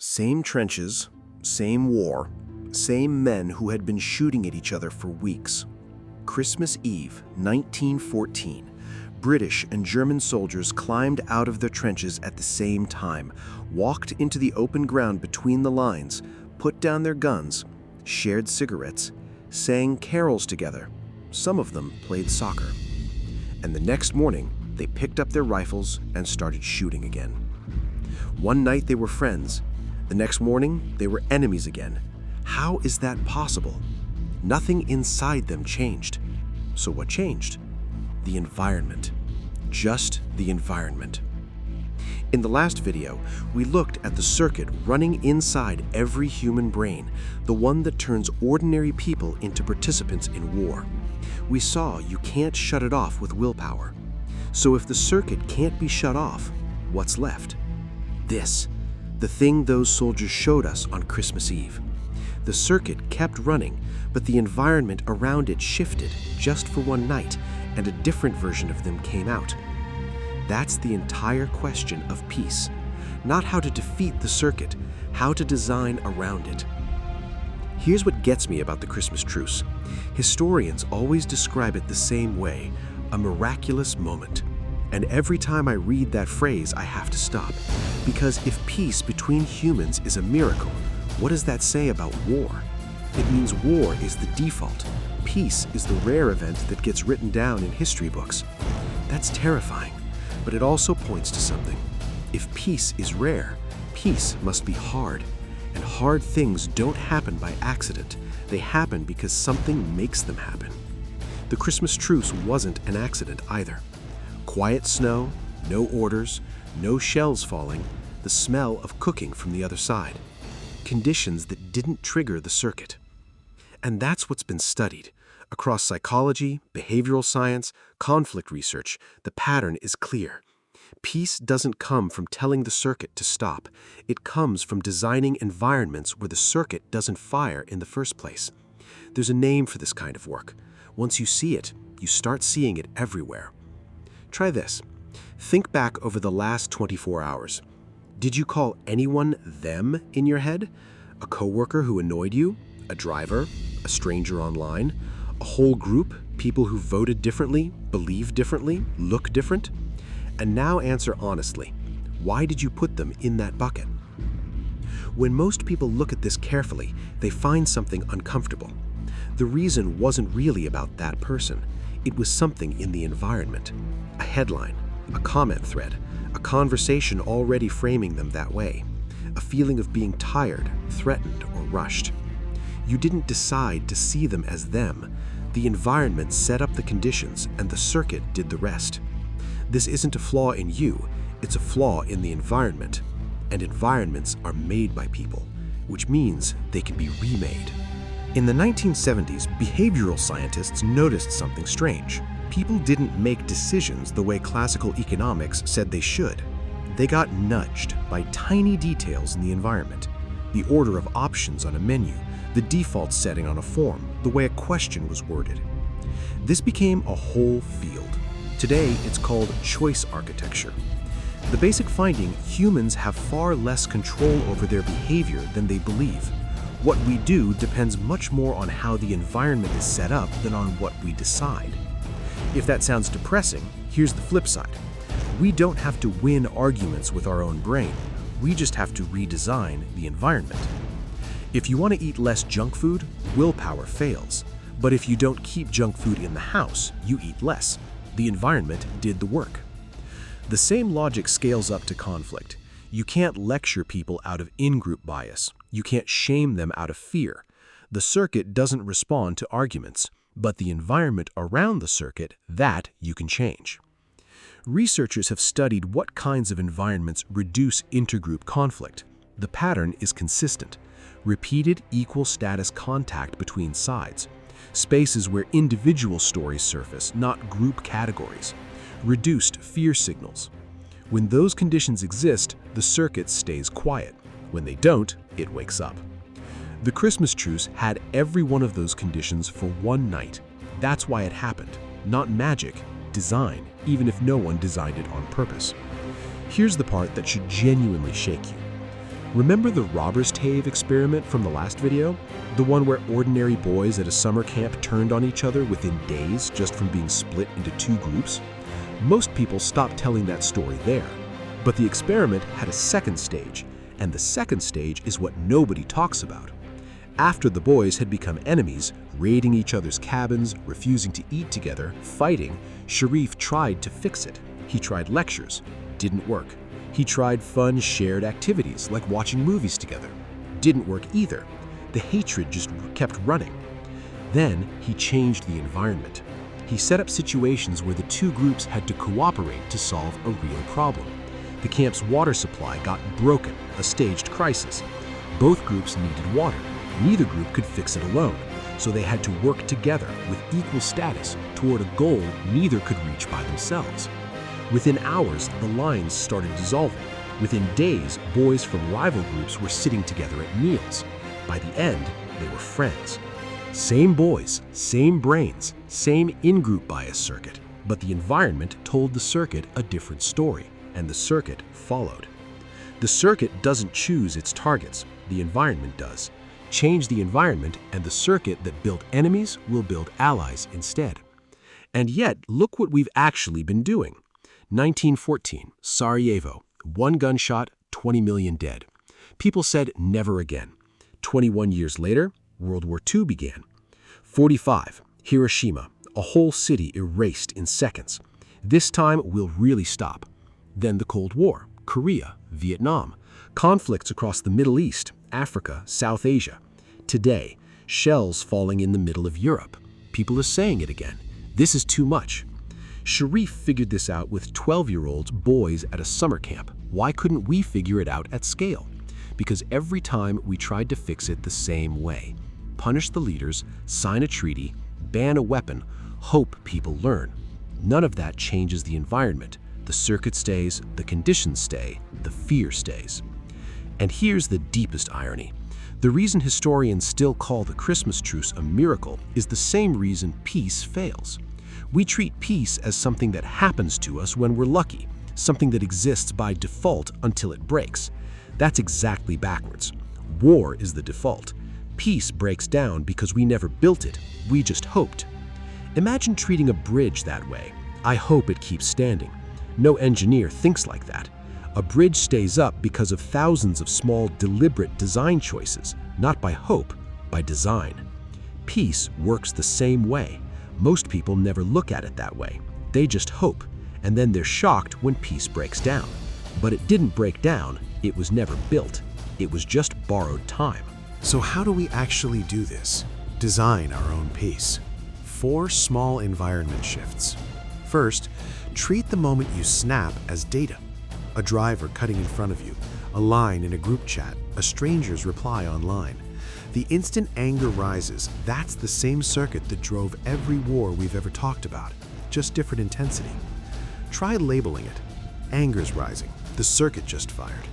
Same trenches, same war, same men who had been shooting at each other for weeks. Christmas Eve, 1914. British and German soldiers climbed out of their trenches at the same time, walked into the open ground between the lines, put down their guns, shared cigarettes, sang carols together. Some of them played soccer. And the next morning, they picked up their rifles and started shooting again. One night they were friends. The next morning, they were enemies again. How is that possible? Nothing inside them changed. So what changed? The environment. Just the environment. In the last video, we looked at the circuit running inside every human brain, the one that turns ordinary people into participants in war. We saw you can't shut it off with willpower. So if the circuit can't be shut off, what's left? This, the thing those soldiers showed us on Christmas Eve. The circuit kept running, but the environment around it shifted just for one night, and a different version of them came out. That's the entire question of peace. Not how to defeat the circuit, how to design around it. Here's what gets me about the Christmas truce. Historians always describe it the same way, a miraculous moment. And every time I read that phrase, I have to stop. Because if peace between humans is a miracle, what does that say about war? It means war is the default. Peace is the rare event that gets written down in history books. That's terrifying, but it also points to something. If peace is rare, peace must be hard. And hard things don't happen by accident. They happen because something makes them happen. The Christmas truce wasn't an accident either. Quiet snow, no orders, no shells falling, the smell of cooking from the other side. Conditions that didn't trigger the circuit. And that's what's been studied. Across psychology, behavioral science, conflict research, the pattern is clear. Peace doesn't come from telling the circuit to stop. It comes from designing environments where the circuit doesn't fire in the first place. There's a name for this kind of work. Once you see it, you start seeing it everywhere. Try this. Think back over the last 24 hours. Did you call anyone them in your head? A coworker who annoyed you? A driver? A stranger online? A whole group? People who voted differently, believe differently, look different? And now answer honestly. Why did you put them in that bucket? When most people look at this carefully, they find something uncomfortable. The reason wasn't really about that person. It was something in the environment. A headline, a comment thread, a conversation already framing them that way. A feeling of being tired, threatened, or rushed. You didn't decide to see them as them. The environment set up the conditions and the circuit did the rest. This isn't a flaw in you, it's a flaw in the environment. And environments are made by people, which means they can be remade. In the 1970s, behavioral scientists noticed something strange. People didn't make decisions the way classical economics said they should. They got nudged by tiny details in the environment. The order of options on a menu, the default setting on a form, the way a question was worded. This became a whole field. Today, it's called choice architecture. The basic finding, humans have far less control over their behavior than they believe. What we do depends much more on how the environment is set up than on what we decide. If that sounds depressing, here's the flip side. We don't have to win arguments with our own brain. We just have to redesign the environment. If you want to eat less junk food, willpower fails. But if you don't keep junk food in the house, you eat less. The environment did the work. The same logic scales up to conflict. You can't lecture people out of in-group bias. You can't shame them out of fear. The circuit doesn't respond to arguments, but the environment around the circuit, that you can change. Researchers have studied what kinds of environments reduce intergroup conflict. The pattern is consistent. Repeated equal status contact between sides. Spaces where individual stories surface, not group categories. Reduced fear signals. When those conditions exist, the circuit stays quiet. When they don't, it wakes up. The Christmas truce had every one of those conditions for one night. That's why it happened. Not magic, design, even if no one designed it on purpose. Here's the part that should genuinely shake you. Remember the robber's cave experiment from the last video? The one where ordinary boys at a summer camp turned on each other within days just from being split into two groups? Most people stopped telling that story there. But the experiment had a second stage, and the second stage is what nobody talks about. After the boys had become enemies, raiding each other's cabins, refusing to eat together, fighting, Sharif tried to fix it. He tried lectures. Didn't work. He tried fun, shared activities like watching movies together. Didn't work either. The hatred just kept running. Then he changed the environment. He set up situations where the two groups had to cooperate to solve a real problem. The camp's water supply got broken, a staged crisis. Both groups needed water. Neither group could fix it alone, so they had to work together with equal status toward a goal neither could reach by themselves. Within hours, the lines started dissolving. Within days, boys from rival groups were sitting together at meals. By the end, they were friends. Same boys, same brains, same in-group bias circuit, but the environment told the circuit a different story, and the circuit followed. The circuit doesn't choose its targets, the environment does. Change the environment, and the circuit that built enemies will build allies instead. And yet, look what we've actually been doing. 1914, Sarajevo, one gunshot, 20 million dead. People said never again. 21 years later, World War II began. 45, Hiroshima, a whole city erased in seconds. This time we'll really stop. Then the Cold War, Korea, Vietnam, conflicts across the Middle East, Africa, South Asia. Today, shells falling in the middle of Europe. People are saying it again. This is too much. Sharif figured this out with 12-year-olds boys at a summer camp. Why couldn't we figure it out at scale? Because every time we tried to fix it the same way. Punish the leaders, sign a treaty, ban a weapon, hope people learn. None of that changes the environment. The circuit stays, the conditions stay, the fear stays. And here's the deepest irony. The reason historians still call the Christmas truce a miracle is the same reason peace fails. We treat peace as something that happens to us when we're lucky, something that exists by default until it breaks. That's exactly backwards. War is the default. Peace breaks down because we never built it, we just hoped. Imagine treating a bridge that way. I hope it keeps standing. No engineer thinks like that. A bridge stays up because of thousands of small, deliberate design choices, not by hope, by design. Peace works the same way. Most people never look at it that way. They just hope, and then they're shocked when peace breaks down. But it didn't break down, it was never built. It was just borrowed time. So how do we actually do this? Design our own peace. 4 small environment shifts. First, treat the moment you snap as data. A driver cutting in front of you, a line in a group chat, a stranger's reply online. The instant anger rises, that's the same circuit that drove every war we've ever talked about, just different intensity. Try labeling it. Anger's rising, the circuit just fired.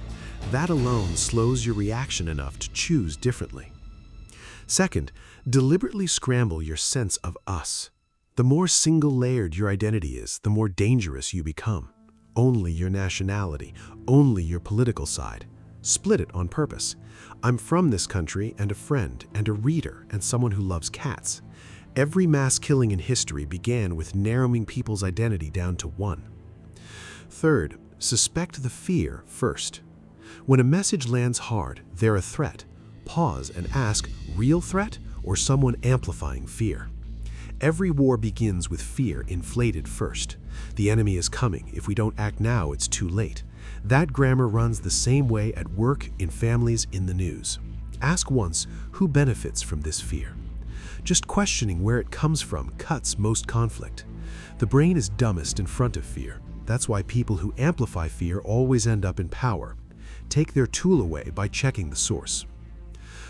That alone slows your reaction enough to choose differently. Second, deliberately scramble your sense of us. The more single-layered your identity is, the more dangerous you become. Only your nationality, only your political side. Split it on purpose. I'm from this country and a friend and a reader and someone who loves cats. Every mass killing in history began with narrowing people's identity down to one. Third, suspect the fear first. When a message lands hard, they're a threat. Pause and ask, real threat or someone amplifying fear? Every war begins with fear inflated first. The enemy is coming. If we don't act now, it's too late. That grammar runs the same way at work, in families, in the news. Ask once, who benefits from this fear? Just questioning where it comes from cuts most conflict. The brain is dumbest in front of fear. That's why people who amplify fear always end up in power. Take their tool away by checking the source.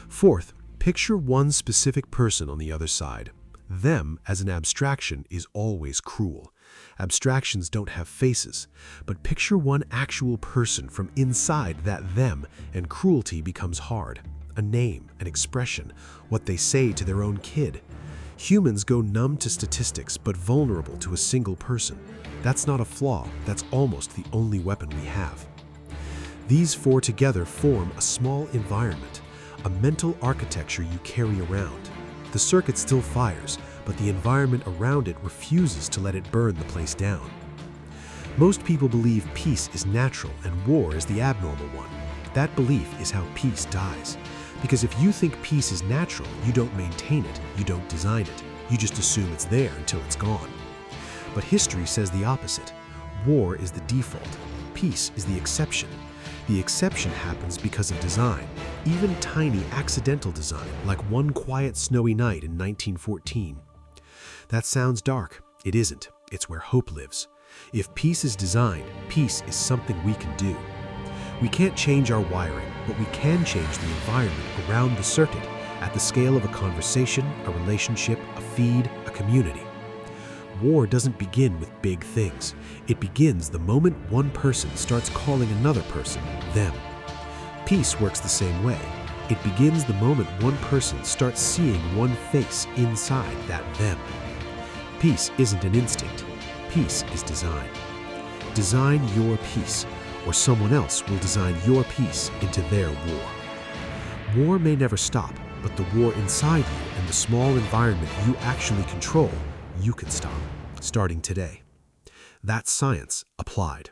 Fourth, picture one specific person on the other side. Them as an abstraction is always cruel. Abstractions don't have faces, but picture one actual person from inside that them, and cruelty becomes hard. A name, an expression, what they say to their own kid. Humans go numb to statistics, but vulnerable to a single person. That's not a flaw, that's almost the only weapon we have. These four together form a small environment, a mental architecture you carry around. The circuit still fires, but the environment around it refuses to let it burn the place down. Most people believe peace is natural and war is the abnormal one. That belief is how peace dies. Because if you think peace is natural, you don't maintain it, you don't design it. You just assume it's there until it's gone. But history says the opposite. War is the default. Peace is the exception. The exception happens because of design, even tiny accidental design, like one quiet snowy night in 1914. That sounds dark. It isn't. It's where hope lives. If peace is designed, peace is something we can do. We can't change our wiring, but we can change the environment around the circuit at the scale of a conversation, a relationship, a feed, a community. War doesn't begin with big things. It begins the moment one person starts calling another person them. Peace works the same way. It begins the moment one person starts seeing one face inside that them. Peace isn't an instinct. Peace is design. Design your peace, or someone else will design your peace into their war. War may never stop, but the war inside you and the small environment you actually control, you can stop, starting today. That's science applied.